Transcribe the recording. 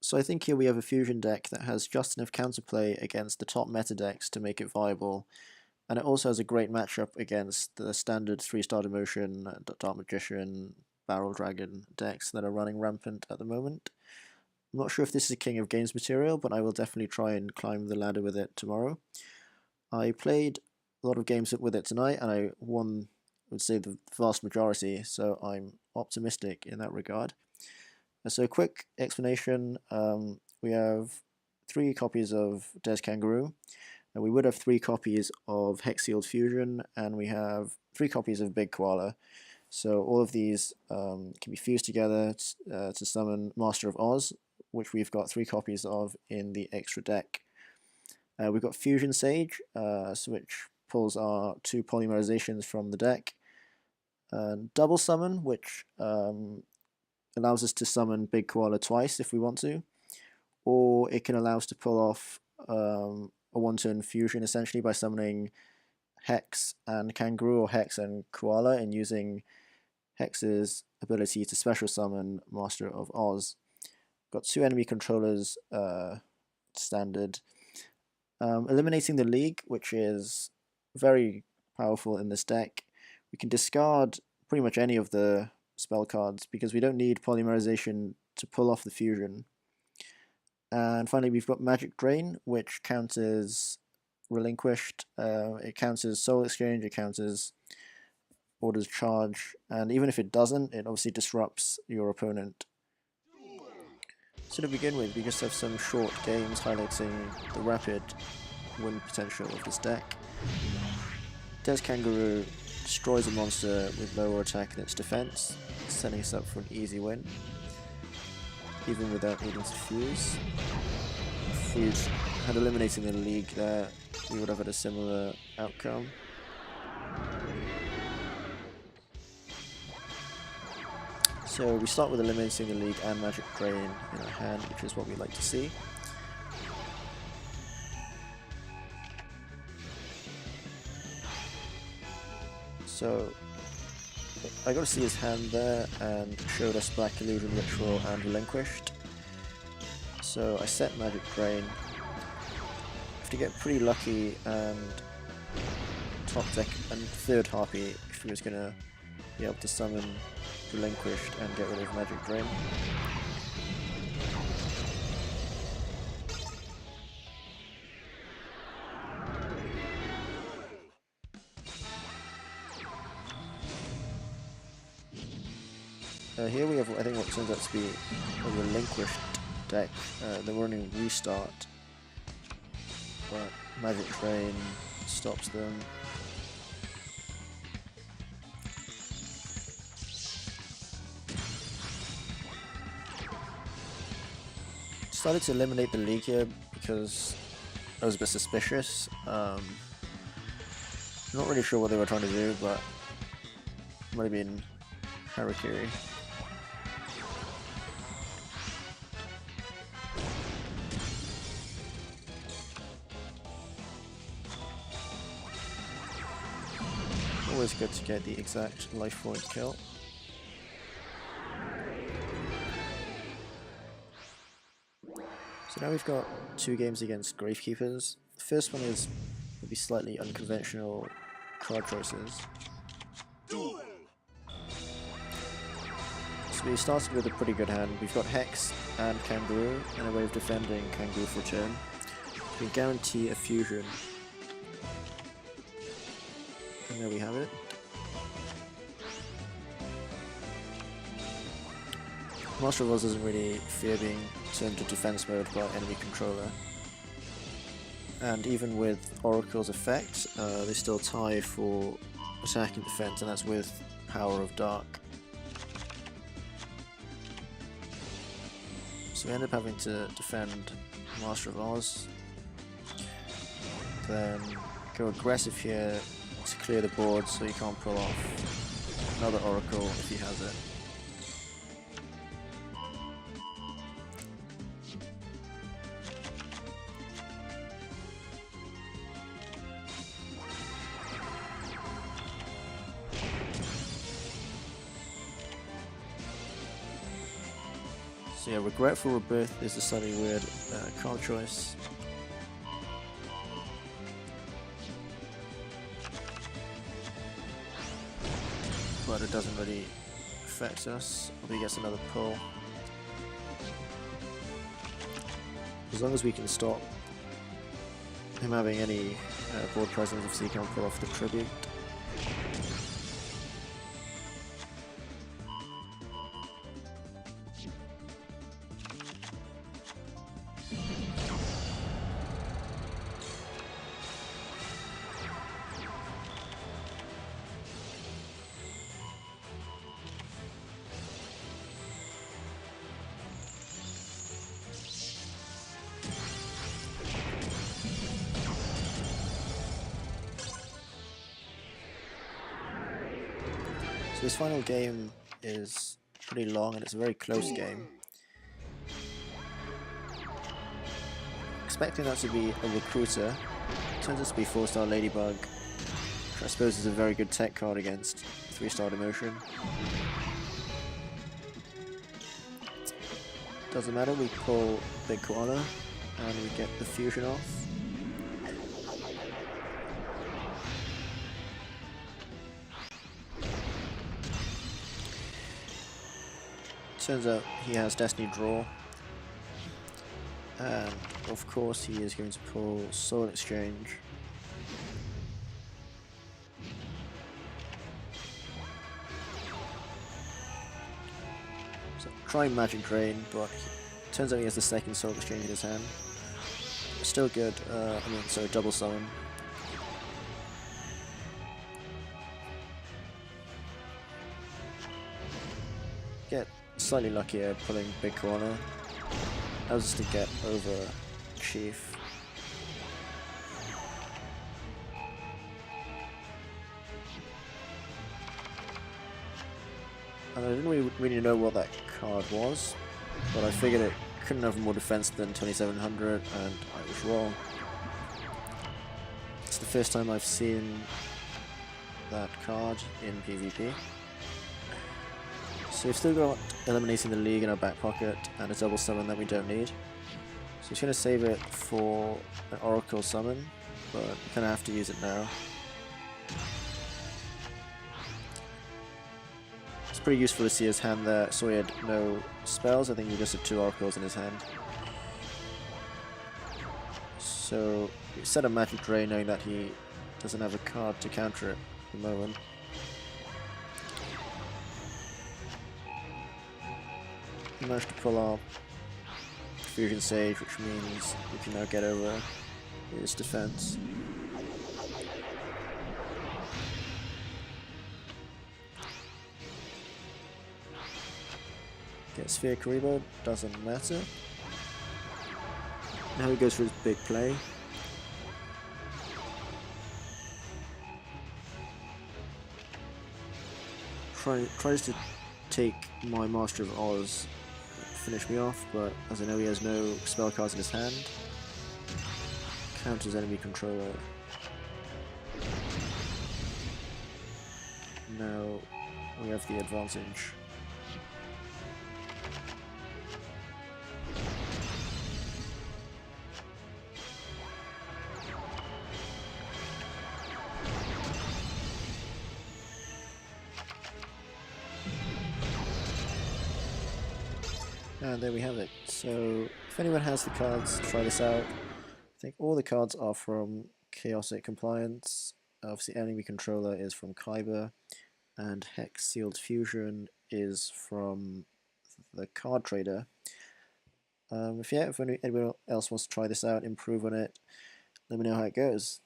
So I think here we have a fusion deck that has just enough counterplay against the top meta decks to make it viable, and it also has a great matchup against the standard 3-star Demotion, Dark Magician, Barrel Dragon decks that are running rampant at the moment. I'm not sure if this is a King of Games material, but I will definitely try and climb the ladder with it tomorrow. I played a lot of games with it tonight, and I won, I would say, the vast majority, so I'm optimistic in that regard. So a quick explanation, we have 3 copies of Des Kangaroo, and we would have 3 copies of Hex-Sealed Fusion, and we have 3 copies of Big Koala. So all of these can be fused together to summon Master of Oz, which we've got 3 copies of in the extra deck. We've got Fusion Sage, which pulls our 2 Polymerizations from the deck. Double Summon, which allows us to summon Big Koala twice if we want to, or it can allow us to pull off a 1-turn fusion essentially by summoning Hex and Kangaroo or Hex and Koala and using Hex's ability to special summon Master of Oz. Got 2 enemy controllers standard. Eliminating the League, which is very powerful in this deck. We can discard pretty much any of the spell cards because we don't need Polymerisation to pull off the fusion. And finally we've got Magic Drain, which counters Relinquished, it counters Soul Exchange, it counters Order's Charge, and even if it doesn't, it obviously disrupts your opponent. So to begin with, we just have some short games highlighting the rapid win potential of this deck. Des Kangaroo destroys a monster with lower attack than its defense, setting us up for an easy win, even without needing to fuse. If we had eliminating the League there, we would have had a similar outcome. So we start with eliminating the League and Magic Drain in our hand, which is what we like to see. So I got to see his hand there, and showed us Black Illusion Ritual and Relinquished. So I set Magic Drain. Have to get pretty lucky and top deck and third Harpy if he was going to be able to summon Relinquished and get rid of Magic Drain. Here we have, I think, what turns out to be a Relinquished deck. They're running Restart, but Magic Drain stops them. Decided to eliminate the League here because I was a bit suspicious. Not really sure what they were trying to do, but it might have been Harakiri. Always good to get the exact life point kill. So now we've got 2 games against Gravekeepers. The first one will be slightly unconventional card choices. Duel. So we started with a pretty good hand. We've got Hex and Kangaroo, and a way of defending Kangaroo for turn. We guarantee a fusion. And there we have it. Master of Oz doesn't really fear being turned to defense mode by enemy controller. And even with Oracle's effect, they still tie for attack and defense, and that's with Power of Dark. So we end up having to defend Master of Oz. Then go aggressive here to clear the board so you can't pull off another Oracle if he has it. So yeah, Regretful Rebirth is a slightly weird card choice. But it doesn't really affect us. He gets another pull. As long as we can stop him having any board presence, obviously he can't pull off the tribute. This final game is pretty long and it's a very close game. Expecting that to be a recruiter, turns out to be 4-star Ladybug, which I suppose is a very good tech card against 3-star Demotion. Doesn't matter, we pull Big Koala and we get the fusion off. Turns out he has Destiny Draw, and of course he is going to pull Soul Exchange. So trying Magic Drain, but turns out he has the second Soul Exchange in his hand. Still good, double summon. Get slightly luckier pulling Big Koala. That was just to get over Chief. And I didn't really know what that card was, but I figured it couldn't have more defense than 2700, and I was wrong. It's the first time I've seen that card in PvP. So we've still got Eliminating the League in our back pocket and a double summon that we don't need. So he's going to save it for an Oracle summon, but we kind of have to use it now. It's pretty useful to see his hand there. So he had no spells, I think he just had 2 Oracles in his hand. So we set a Magic Drain knowing that he doesn't have a card to counter it at the moment. We managed to pull our Fusion Sage, which means we can now get over his defense. Get Sphere Karibo, doesn't matter. Now he goes for his big play. Tries to take my Master of Oz, finish me off, but as I know he has no spell cards in his hand, counters enemy controller. Now we have the advantage. And there we have it. So if anyone has the cards, try this out. I think all the cards are from Chaotic Compliance. Obviously enemy controller is from Kyber, and Hex Sealed Fusion is from the Card Trader. If anyone else wants to try this out, improve on it, let me know how it goes.